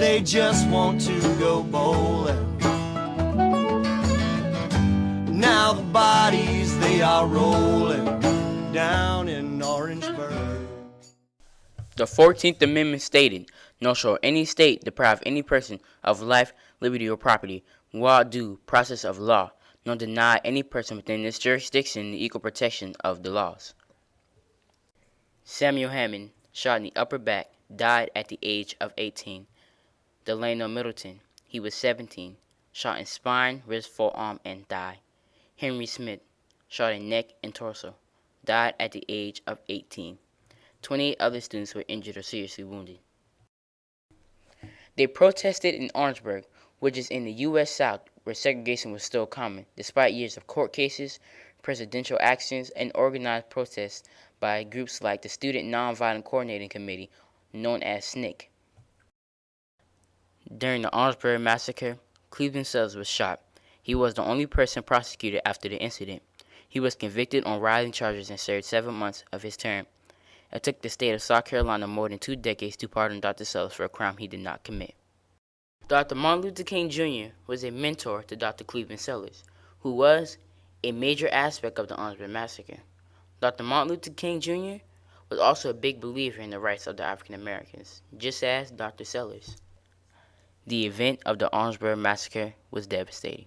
they just want to go bowling. Now the bodies, they are rolling down in Orangeburg. The 14th Amendment stated, "No shall any state deprive any person of life, liberty, or property without due process of law, nor deny any person within its jurisdiction the equal protection of the laws." Samuel Hammond, shot in the upper back, died at the age of 18. Delano Middleton, he was 17, shot in spine, wrist, forearm, and thigh. Henry Smith, shot in neck and torso, died at the age of 18. 28 other students were injured or seriously wounded. They protested in Orangeburg, which is in the U.S. South, where segregation was still common, despite years of court cases, presidential actions, and organized protests by groups like the Student Nonviolent Coordinating Committee, known as SNCC. During the Orangeburg Massacre, Cleveland Sellers was shot. He was the only person prosecuted after the incident. He was convicted on rioting charges and served 7 months of his term. It took the state of South Carolina more than 2 decades to pardon Dr. Sellers for a crime he did not commit. Dr. Martin Luther King Jr. was a mentor to Dr. Cleveland Sellers, who was a major aspect of the Orangeburg Massacre. Dr. Martin Luther King Jr. was also a big believer in the rights of the African Americans, just as Dr. Sellers. The event of the Orangeburg Massacre was devastating.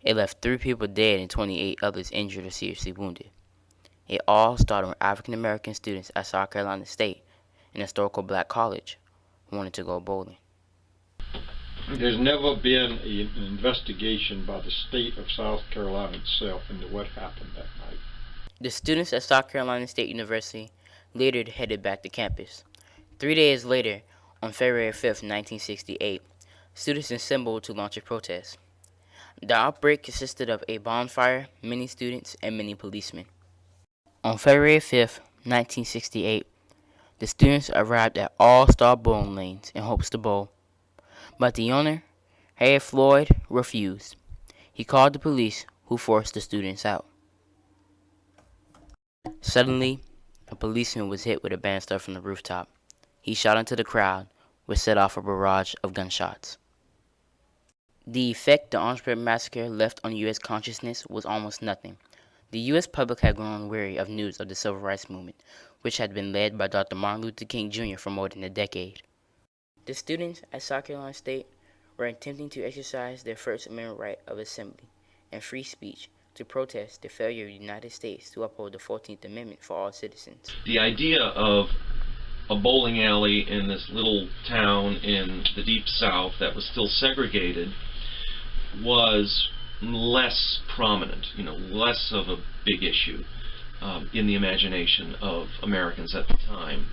It left 3 people dead and 28 others injured or seriously wounded. It all started when African American students at South Carolina State, an historical black college, wanted to go bowling. There's never been an investigation by the state of South Carolina itself into what happened that night. The students at South Carolina State University later headed back to campus. 3 days later, on February 5, 1968, students assembled to launch a protest. The outbreak consisted of a bonfire, many students, and many policemen. On February 5, 1968, the students arrived at all-star bowling lanes in hopes to bowl, but the owner, Harry Floyd, refused. He called the police, who forced the students out. Suddenly, a policeman was hit with a banister from the rooftop. He shot into the crowd, which set off a barrage of gunshots. The effect the Orangeburg Massacre left on U.S. consciousness was almost nothing. The U.S. public had grown weary of news of the Civil Rights Movement, which had been led by Dr. Martin Luther King Jr. for more than a decade. The students at South Carolina State were attempting to exercise their First Amendment right of assembly and free speech to protest the failure of the United States to uphold the 14th Amendment for all citizens. The idea of a bowling alley in this little town in the Deep South that was still segregated was less prominent, less of a big issue in the imagination of Americans at the time.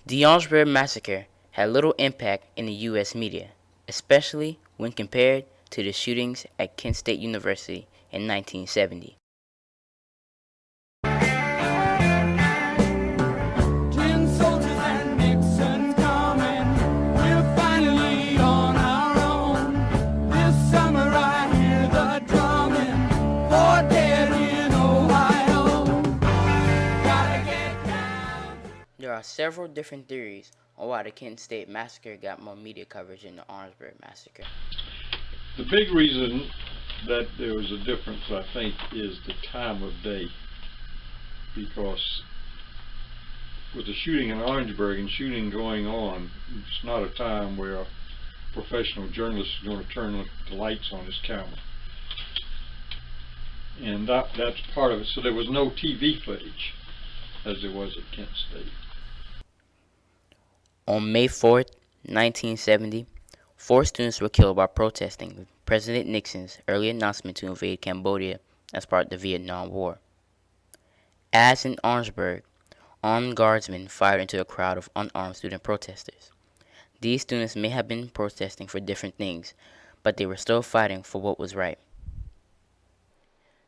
The Orangeburg Massacre had little impact in the U.S. media, especially when compared to the shootings at Kent State University in 1970. There are several different theories on why the Kent State Massacre got more media coverage than the Orangeburg Massacre. The big reason that there was a difference, I think, is the time of day. Because with the shooting in Orangeburg and shooting going on, it's not a time where a professional journalist is going to turn the lights on his camera. And that's part of it. So there was no TV footage as there was at Kent State. On May 4, 1970, 4 students were killed while protesting with President Nixon's early announcement to invade Cambodia as part of the Vietnam War. As in Orangeburg, armed guardsmen fired into a crowd of unarmed student protesters. These students may have been protesting for different things, but they were still fighting for what was right.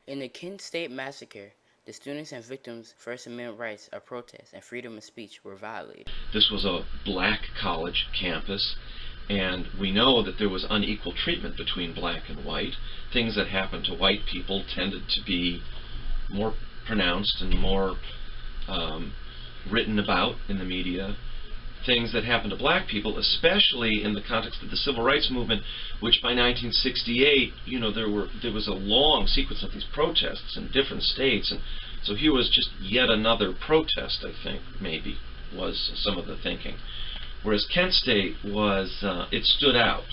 In the Kent State Massacre, the students and victims' First Amendment rights of protest and freedom of speech were violated. This was a black college campus, and we know that there was unequal treatment between black and white. Things that happened to white people tended to be more pronounced and more written about in the media things that happened to black people, especially in the context of the civil rights movement, which by 1968, there was a long sequence of these protests in different states, and so here was just yet another protest, I think, maybe, was some of the thinking. Whereas Kent State was, it stood out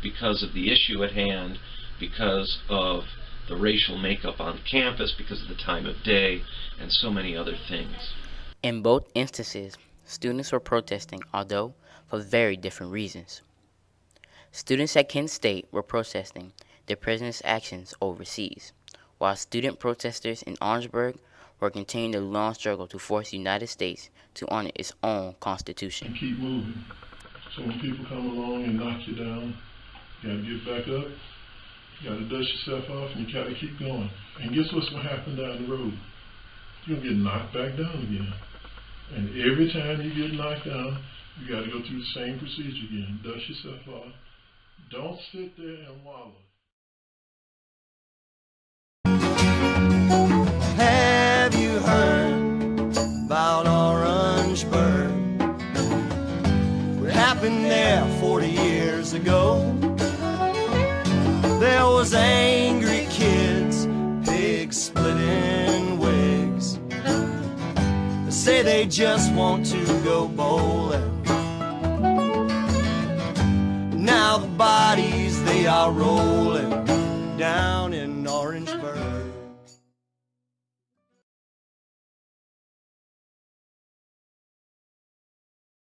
because of the issue at hand, because of the racial makeup on campus, because of the time of day, and so many other things. In both instances, students were protesting, although for very different reasons. Students at Kent State were protesting the president's actions overseas, while student protesters in Orangeburg were continuing the long struggle to force the United States to honor its own constitution. And keep moving. So when people come along and knock you down, you gotta get back up, you gotta dust yourself off, and you gotta keep going. And guess what's gonna happen down the road? You're gonna get knocked back down again. And every time you get knocked down, you gotta go through the same procedure again. Dust yourself off. Don't sit there and wallow. Have you heard about Orangeburg? What happened there 40 years ago? There was angry kids, pigs splitting wigs. They say they just want to go bowling. Now the bodies, they are rolling down in